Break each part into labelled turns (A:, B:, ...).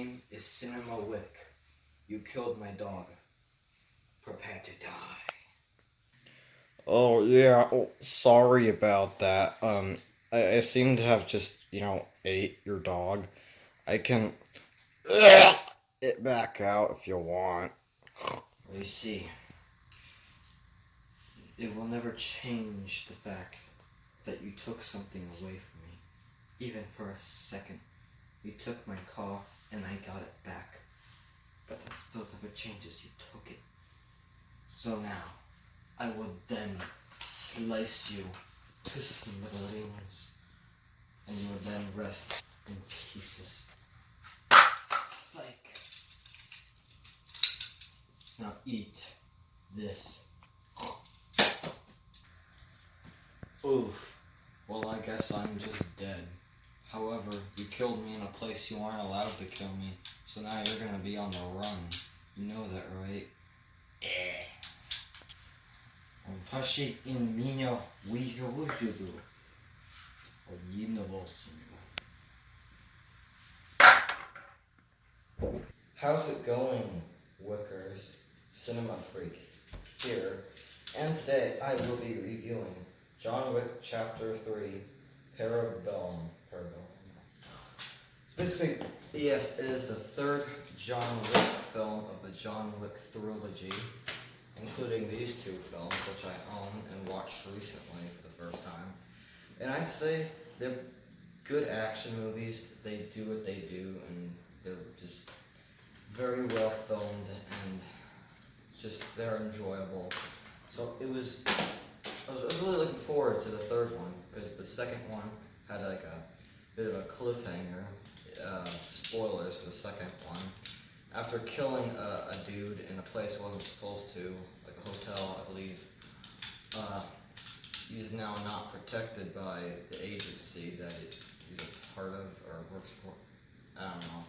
A: name is Cinema Wick. You killed my dog. Prepare to die.
B: Oh yeah, sorry about that. I seem to have just, ate your dog. I can it back out if you want.
A: You see, it will never change the fact that you took something away from me. Even for a second. You took my car and I got it back. But that still never changes. You took it. So now, I will then slice you to smithereens, and you will then rest in pieces. Psych. Now eat this. Oof. Well, I guess I'm just dead. However, you killed me in a place you aren't allowed to kill me, so now you're gonna be on the run. You know that, right? 다시 인미녀 위협으로 인어봤습니다. How's it going, Wickers? Cinema Freak here, and today I will be reviewing John Wick Chapter 3, Parabooloo. Basically, yes, it is the third John Wick film of the John Wick trilogy, including these two films, which I own and watched recently for the first time. And I'd say they're good action movies. They do what they do, and they're just very well filmed, and they're enjoyable. So I was really looking forward to the third one, because the second one had like a bit of a cliffhanger. Spoilers for the second one. After killing a dude in a place he wasn't supposed to, like a hotel, I believe, he's now not protected by the agency that he's a part of or works for. I don't know.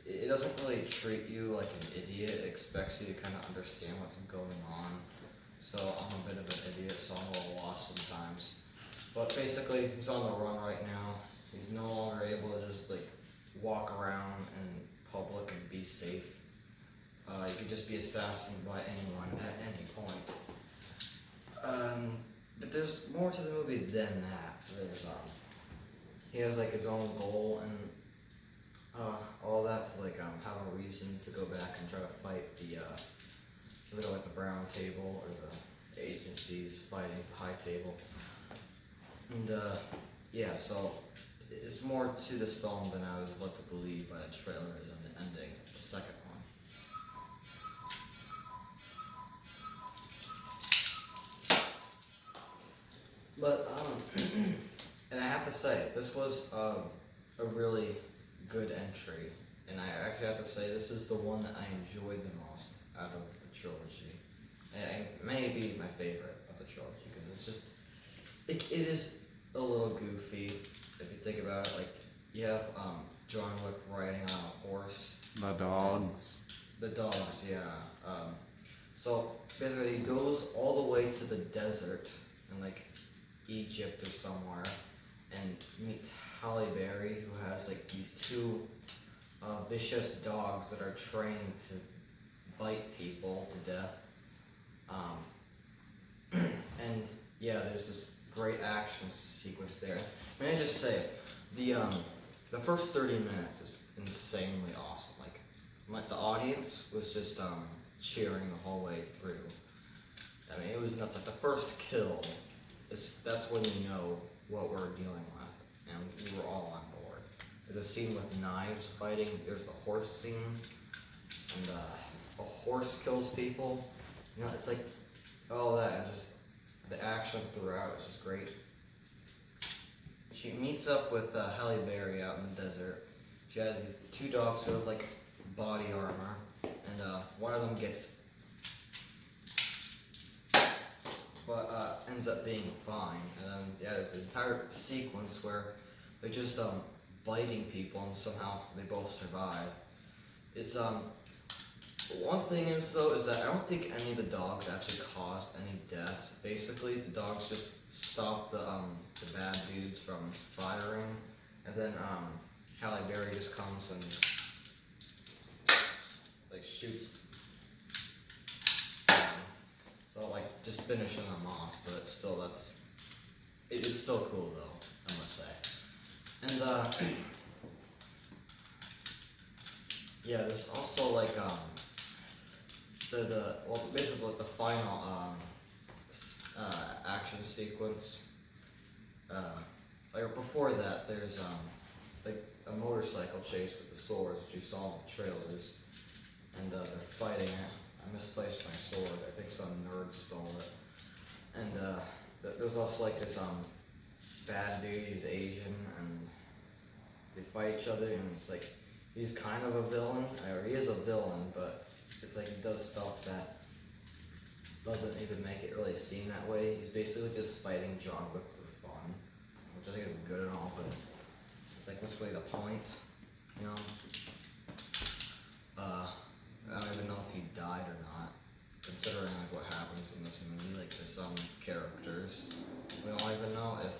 A: It doesn't really treat you like an idiot. It expects you to kind of understand what's going on. So I'm a bit of an idiot, so I'm a little lost sometimes. But basically, he's on the run right now. He's no longer able to just like walk around in public and be safe. You could just be assassinated by anyone at any point. But there's more to the movie than that. He has like his own goal and all that to like have a reason to go back and try to fight the like the brown table or the agencies fighting the high table. And yeah, so it's more to this film than I was led to believe by the trailers and the ending of the second one. But and I have to say, this was a really good entry, and I actually have to say this is the one that I enjoyed the most out of the trilogy. And it may be my favorite of the trilogy because it's just it is a little goofy if you think about it. Like you have John Wick riding on a horse.
B: The dogs.
A: The dogs, yeah. So basically, he goes all the way to the desert in like Egypt or somewhere, and meets Halle Berry, who has like these two vicious dogs that are trained to bite people to death. And yeah, there's this great action sequence there. May I just say, the first 30 minutes is insanely awesome. Like the audience was just cheering the whole way through. I mean, it was nuts. Like the first kill, that's when you know what we're dealing with, and we were all on board. There's a scene with knives fighting. There's the horse scene, and a horse kills people. You know, it's like all that, and just the action throughout is just great. She meets up with Halle Berry out in the desert. She has these two dogs who have like body armor, and one of them gets, but ends up being fine. And then yeah, there's an entire sequence where they're just biting people, and somehow they both survive. It's one thing is that I don't think any of the dogs actually caused any deaths. Basically, the dogs just stopped the bad dudes from firing, and then Halle Berry just comes and like shoots. So like just finishing them off, but still it's still cool though, I must say. And yeah, there's also like basically the final action sequence. Like before that, there's like a motorcycle chase with the swords, which you saw in the trailers, and they're fighting it. I misplaced my sword. I think some nerd stole it. And there's also like this bad dude. He's Asian, and they fight each other. And it's like he's kind of a villain, or he is a villain, but it's like he does stuff that doesn't even make it really seem that way. He's basically just fighting John Wick for fun, which I think is good and all, but it's like what's really the point, you know? I don't even know if he died or not, considering like what happens in this movie, like to some characters. We don't even know if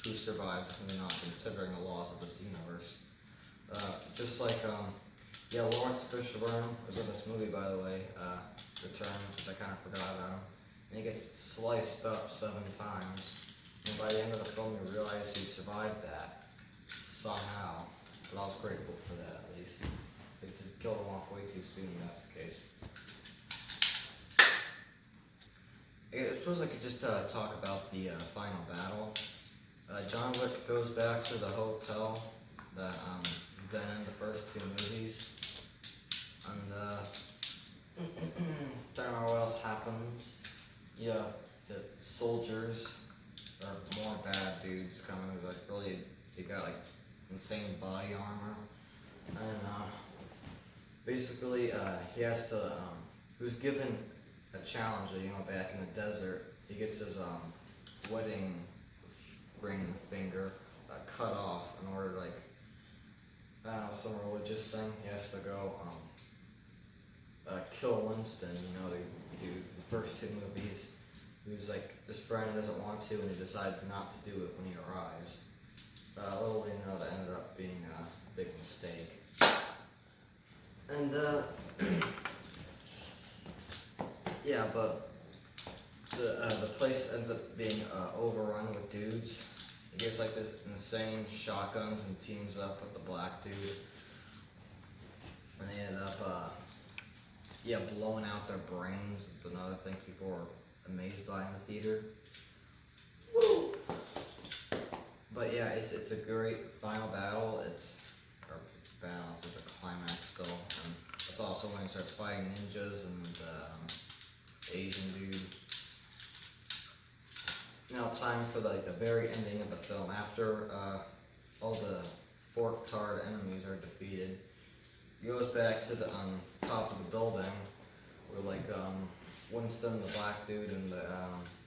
A: who survives, who not, considering the laws of this universe. Just like Lawrence Fishburne was in this movie, by the way. Return, because I kind of forgot about him. And he gets sliced up 7 times, and by the end of the film, you realize he survived that somehow. But I was grateful for that, at least. They just killed him off way too soon, if that's the case. I suppose I could just talk about the final battle. John Wick goes back to the hotel that he's been in the first 2 movies, and don't know what else happens. Yeah, the soldiers are more bad dudes coming with like really, they got like insane body armor, and basically he has to, he was given a challenge, back in the desert. He gets his wedding ring finger cut off in order to, like, I don't know, some religious thing. He has to go kill Winston, the dude from the first 2 movies, who's like, his friend doesn't want to, and he decides not to do it when he arrives. Little do you know, that ended up being a big mistake. And yeah, but the place ends up being overrun with dudes. He gets like this insane shotguns and teams up with the black dude, and they end up blowing out their brains. It's another thing people are amazed by in the theater. Woo! But yeah, it's a great final battle. It's a climax still. And it's also when he starts fighting ninjas and Asian dude. Now time for the very ending of the film. After all the fork-tarred enemies are defeated, he goes back to the top of the building where Winston, the black dude, and the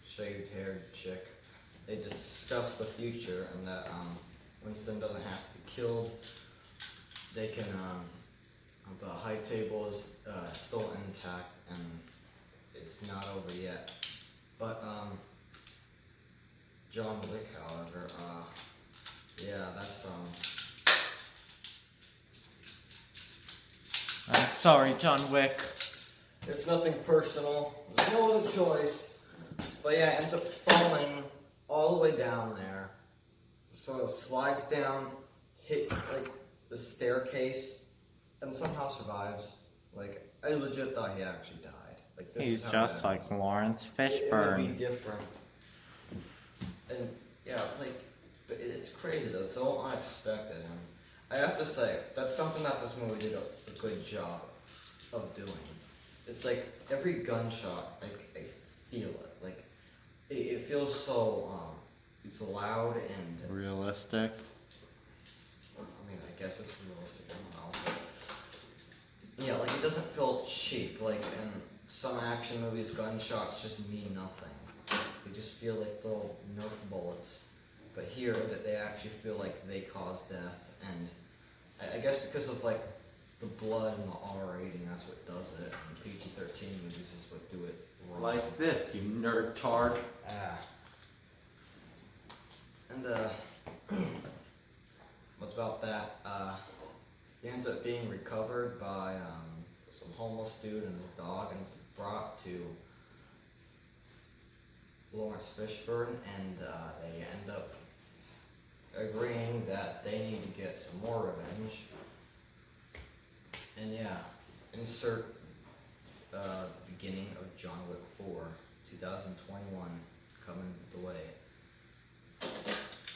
A: shaved-haired chick, they discuss the future and that Winston doesn't have to be killed. They can, the high table is still intact and it's not over yet. But John Wick, however, yeah, that's
C: I'm sorry, John Wick.
A: There's nothing personal. There's no other choice. But yeah, it ends up falling all the way down there. So it slides down, hits the staircase, and somehow survives. I legit thought he actually died. This
C: He's
A: is how
C: just
A: it
C: like
A: ends.
C: Lawrence
A: It would
C: Fishburne.
A: be different. And yeah, it's crazy though. It's so unexpected. And I have to say, that's something that this movie did a good job of doing. It's every gunshot, I feel it. It feels so, it's loud and...
C: Realistic.
A: I mean, I guess it's realistic, I don't know. Yeah, it doesn't feel cheap. In some action movies, gunshots just mean nothing. They just feel like little Nerf bullets. But here, they actually feel like they cause death. And I guess because of, the blood and the R rating, that's what does it. And PG-13 movies is what do it wrong.
C: Like this, you nerd tard.
A: And, what's about that? He ends up being recovered by, homeless dude and his dog, and it's brought to Lawrence Fishburne, and they end up agreeing that they need to get some more revenge. And yeah, insert the beginning of John Wick 4, 2021, coming the way.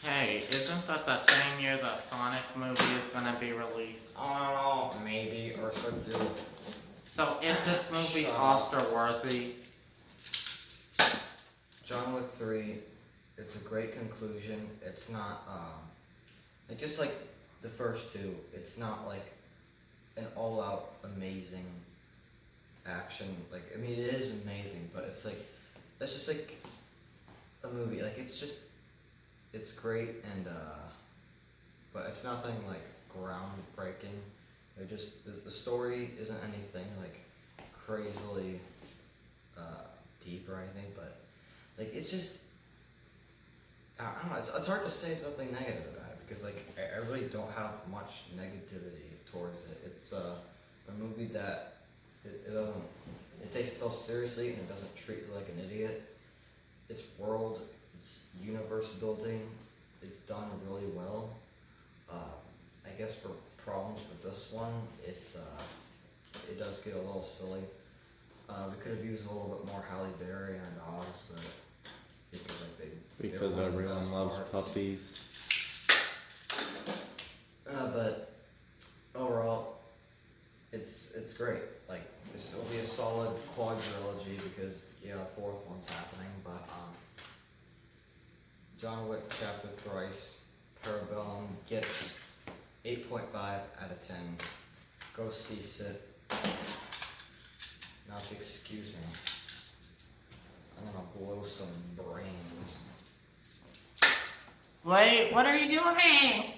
D: Hey, isn't that the same year the Sonic movie is gonna be released?
A: Oh, maybe, or so.
D: So is this movie
A: Shut up.
D: Oscar-worthy?
A: John Wick 3, it's a great conclusion. It's not, like, just like the first two, it's not like an all-out amazing action. Like, I mean, it is amazing, but it's like, it's just like a movie. Like, it's great, and, but it's nothing like groundbreaking. They're just, the story isn't anything like crazily deep or anything, but like, it's just, I don't know, it's hard to say something negative about it, because like, I really don't have much negativity towards it. It's a movie that, it doesn't, it takes itself seriously, and it doesn't treat you like an idiot. Its world, its universe building, it's done really well. I guess for problems with this one, it does get a little silly. We could have used a little bit more Halle Berry and her dogs, but because like they were
C: Because
A: one of the
C: everyone
A: best
C: loves
A: parts.
C: puppies.
A: But overall, it's great. Like, this will be a solid quadrilogy, because yeah, the fourth one's happening. But John Wick Chapter Thrice, Parabooloo gets 8.5 out of 10. Go see Sid. Now, if you excuse me, I'm gonna blow some brains.
D: Wait, what are you doing?